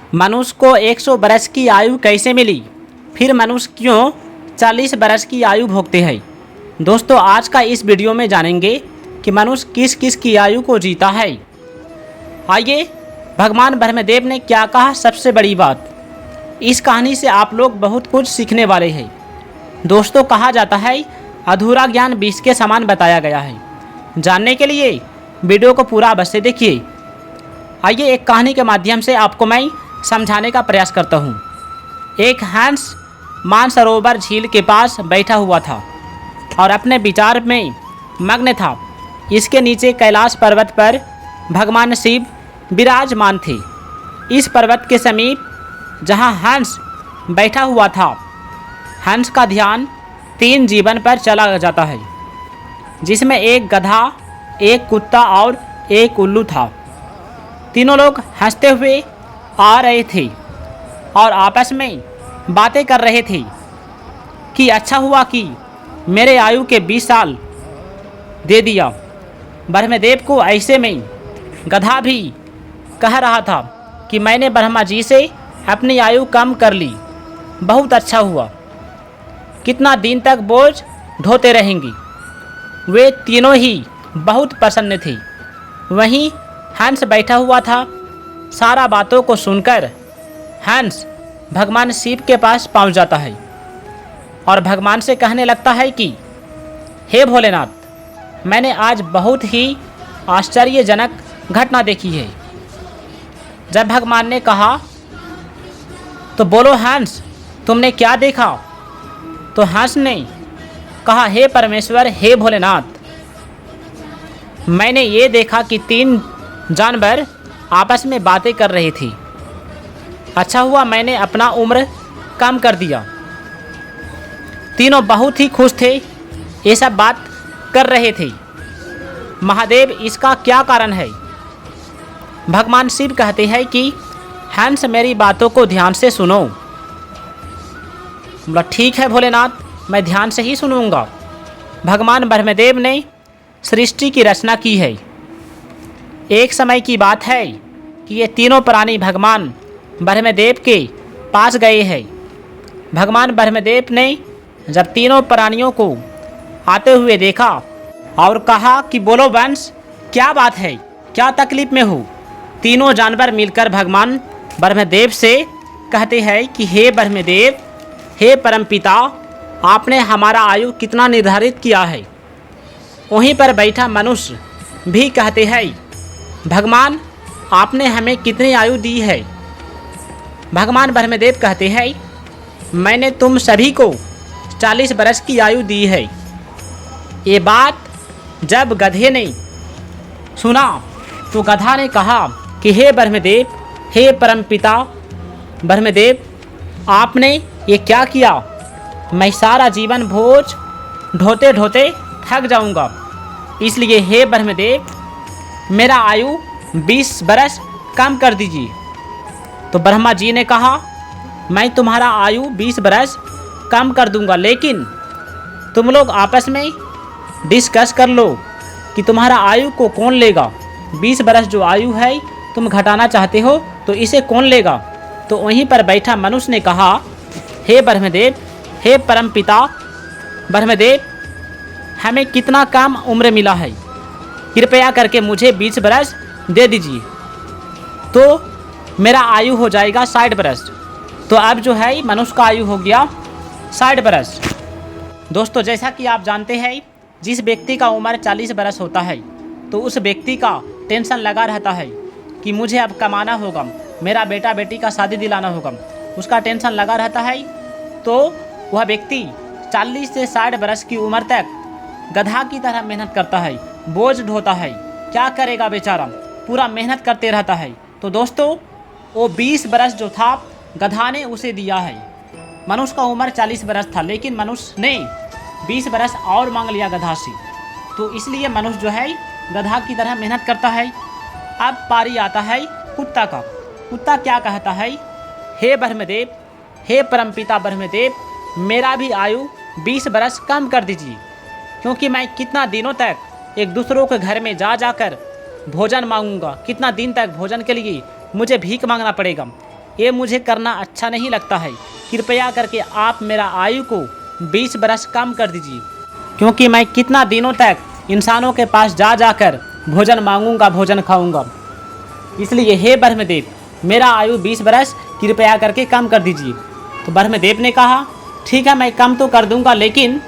मनुष्य को 100 बरस की आयु कैसे मिली? फिर मनुष्य क्यों 40 बरस की आयु भोगते हैं? दोस्तों, आज का इस वीडियो में जानेंगे कि मनुष्य किस किस की आयु को जीता है। आइए, भगवान ब्रह्मदेव ने क्या कहा सबसे बड़ी बात। इस कहानी से आप लोग बहुत कुछ सीखने वाले हैं। दोस्तों, कहा जाता है अधूरा ज्ञान विष के समान बताया गया है। जानने के लिए वीडियो को पूरा अवश्य देखिए। आइए, एक कहानी के माध्यम से आपको मैं समझाने का प्रयास करता हूँ। एक हंस मानसरोवर झील के पास बैठा हुआ था और अपने विचार में मग्न था। इसके नीचे कैलाश पर्वत पर भगवान शिव विराजमान थे। इस पर्वत के समीप जहाँ हंस बैठा हुआ था, हंस का ध्यान 3 जीवन पर चला जाता है, जिसमें एक गधा, एक कुत्ता और एक उल्लू था। तीनों लोग हंसते हुए आ रहे थे और आपस में बातें कर रहे थे कि अच्छा हुआ कि मेरे आयु के 20 साल दे दिया। ब्रह्मदेव को ऐसे में गधा भी कह रहा था कि मैंने ब्रह्मा जी से अपनी आयु कम कर ली, बहुत अच्छा हुआ। कितना दिन तक बोझ ढोते रहेंगी। वे तीनों ही बहुत प्रसन्न थे। वहीं हंस बैठा हुआ था। सारा बातों को सुनकर हंस भगवान शिव के पास पहुंच जाता है और भगवान से कहने लगता है कि हे भोलेनाथ, मैंने आज बहुत ही आश्चर्यजनक घटना देखी है। जब भगवान ने कहा तो बोलो हंस, तुमने क्या देखा? तो हंस ने कहा, हे परमेश्वर, हे भोलेनाथ, मैंने ये देखा कि 3 जानवर आपस में बातें कर रहे थे। अच्छा हुआ मैंने अपना उम्र कम कर दिया। तीनों बहुत ही खुश थे, ये सब बात कर रहे थे। महादेव, इसका क्या कारण है? भगवान शिव कहते हैं कि हंस, मेरी बातों को ध्यान से सुनो। बोला, ठीक है भोलेनाथ, मैं ध्यान से ही सुनूंगा। भगवान ब्रह्मदेव ने सृष्टि की रचना की है। एक समय की बात है कि ये तीनों प्राणी भगवान ब्रह्मदेव के पास गए हैं। भगवान ब्रह्मदेव ने जब तीनों प्राणियों को आते हुए देखा और कहा कि बोलो वंश, क्या बात है, क्या तकलीफ में हो? तीनों जानवर मिलकर भगवान ब्रह्मदेव से कहते हैं कि हे ब्रह्मदेव, हे परमपिता, आपने हमारा आयु कितना निर्धारित किया है? वहीं पर बैठा मनुष्य भी कहते हैं, भगवान, आपने हमें कितनी आयु दी है? भगवान ब्रह्मदेव कहते हैं, मैंने तुम सभी को 40 बरस की आयु दी है। ये बात जब गधे ने सुना तो गधा ने कहा कि हे ब्रह्मदेव, हे परमपिता ब्रह्मदेव, आपने ये क्या किया? मैं सारा जीवन बोझ ढोते ढोते थक जाऊंगा, इसलिए हे ब्रह्मदेव, मेरा आयु 20 बरस कम कर दीजिए। तो ब्रह्मा जी ने कहा, मैं तुम्हारा आयु 20 बरस कम कर दूंगा, लेकिन तुम लोग आपस में डिस्कस कर लो कि तुम्हारा आयु को कौन लेगा। 20 बरस जो आयु है तुम घटाना चाहते हो तो इसे कौन लेगा? तो वहीं पर बैठा मनुष्य ने कहा, हे ब्रह्मदेव, हे परमपिता ब्रह्मदेव, हमें कितना कम उम्र मिला है, कृपया करके मुझे 20 बरस दे दीजिए, तो मेरा आयु हो जाएगा 60 बरस। तो अब जो है मनुष्य का आयु हो गया 60 बरस। दोस्तों, जैसा कि आप जानते हैं, जिस व्यक्ति का उम्र 40 बरस होता है तो उस व्यक्ति का टेंशन लगा रहता है कि मुझे अब कमाना होगा, मेरा बेटा बेटी का शादी दिलाना होगा, उसका टेंशन लगा रहता है। तो वह व्यक्ति 40 से 60 बरस की उम्र तक गधा की तरह मेहनत करता है, बोझ ढोता है। क्या करेगा बेचारा, पूरा मेहनत करते रहता है। तो दोस्तों, वो 20 बरस जो था गधा ने उसे दिया है। मनुष्य का उम्र 40 बरस था, लेकिन मनुष्य ने 20 बरस और मांग लिया गधा से। तो इसलिए मनुष्य जो है गधा की तरह मेहनत करता है। अब पारी आता है कुत्ता का। कुत्ता क्या कहता है, हे ब्रह्मदेव, हे परमपिता ब्रह्मदेव, मेरा भी आयु 20 बरस कम कर दीजिए, क्योंकि मैं कितना दिनों तक एक दूसरों के घर में जाकर भोजन मांगूंगा, कितना दिन तक भोजन के लिए मुझे भीख मांगना पड़ेगा। ये मुझे करना अच्छा नहीं लगता है। कृपया करके आप मेरा आयु को 20 बरस कम कर दीजिए, क्योंकि मैं कितना दिनों तक इंसानों के पास जा जाकर भोजन मांगूंगा, भोजन खाऊंगा। इसलिए हे ब्रह्मदेव, मेरा आयु 20 बरस कृपया करके कम कर दीजिए। तो ब्रह्मदेव ने कहा, ठीक है, मैं कम तो कर दूंगा, लेकिन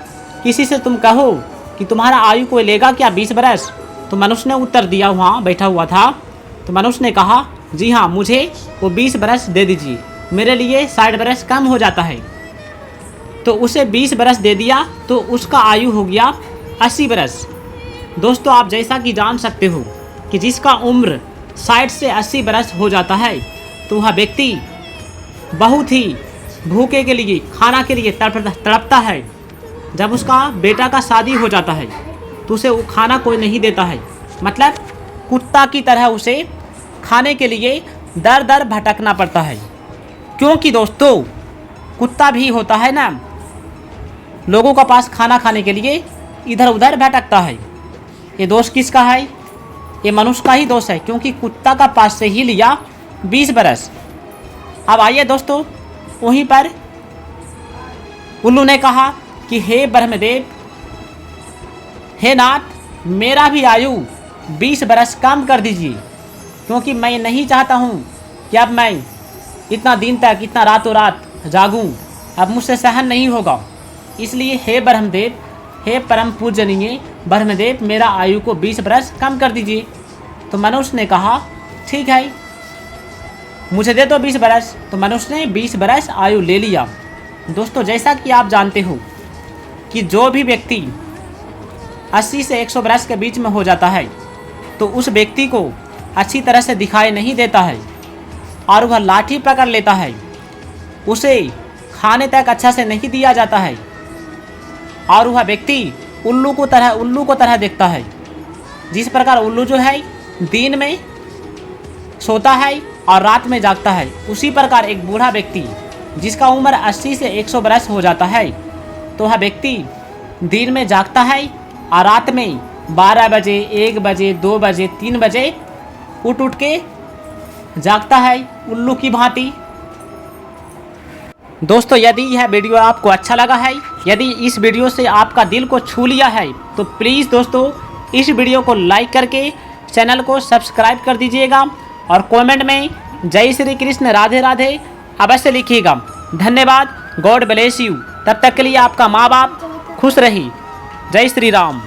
किसी से तुम कहो कि तुम्हारा आयु कोई लेगा क्या 20 बरस? तो मनुष्य ने उत्तर दिया, वहाँ बैठा हुआ था। तो मनुष्य ने कहा, जी हाँ, मुझे वो 20 बरस दे दीजिए, मेरे लिए 60 बरस कम हो जाता है। तो उसे 20 बरस दे दिया, तो उसका आयु हो गया 80 बरस। दोस्तों, आप जैसा कि जान सकते हो कि जिसका उम्र 60 से 80 बरस हो जाता है, तो वह व्यक्ति बहुत ही भूखे के लिए, खाना के लिए तड़पता है। जब उसका बेटा का शादी हो जाता है तो उसे वो खाना कोई नहीं देता है, मतलब कुत्ता की तरह उसे खाने के लिए दर दर भटकना पड़ता है। क्योंकि दोस्तों, कुत्ता भी होता है ना, लोगों के पास खाना खाने के लिए इधर उधर भटकता है। ये दोष किसका है? ये मनुष्य का ही दोष है, क्योंकि कुत्ता का पास से ही लिया 20 बरस। अब आइए दोस्तों, वहीं पर उल्लू ने कहा कि हे ब्रह्मदेव, हे नाथ, मेरा भी आयु 20 बरस कम कर दीजिए, क्योंकि मैं नहीं चाहता हूँ कि अब मैं इतना दिन तक, इतना रातों रात जागूं। अब मुझसे सहन नहीं होगा। इसलिए हे ब्रह्मदेव, हे परम पूजनीय ब्रह्मदेव, मेरा आयु को 20 बरस कम कर दीजिए। तो मनुष्य ने कहा, ठीक है, मुझे दे दो 20 बरस। तो मनुष्य ने 20 बरस आयु ले लिया। दोस्तों, जैसा कि आप जानते हो कि जो भी व्यक्ति 80 से 100 बरस के बीच में हो जाता है, तो उस व्यक्ति को अच्छी तरह से दिखाई नहीं देता है और वह लाठी पकड़ लेता है। उसे खाने तक अच्छा से नहीं दिया जाता है और वह व्यक्ति उल्लू को तरह देखता है। जिस प्रकार उल्लू जो है दिन में सोता है और रात में जागता है, उसी प्रकार एक बूढ़ा व्यक्ति जिसका उम्र 80 से 100 बरस हो जाता है, तो वह व्यक्ति दिन में जागता है और रात में 12 बजे, 1 बजे, 2 बजे, 3 बजे उठ के जागता है, उल्लू की भांति। दोस्तों, यदि यह वीडियो आपको अच्छा लगा है, यदि इस वीडियो से आपका दिल को छू लिया है, तो प्लीज़ दोस्तों इस वीडियो को लाइक करके चैनल को सब्सक्राइब कर दीजिएगा और कमेंट में जय श्री कृष्ण, राधे राधे अवश्य लिखिएगा। धन्यवाद। God bless you. तब तक के लिए आपका माँ बाप खुश रही। जय श्री राम।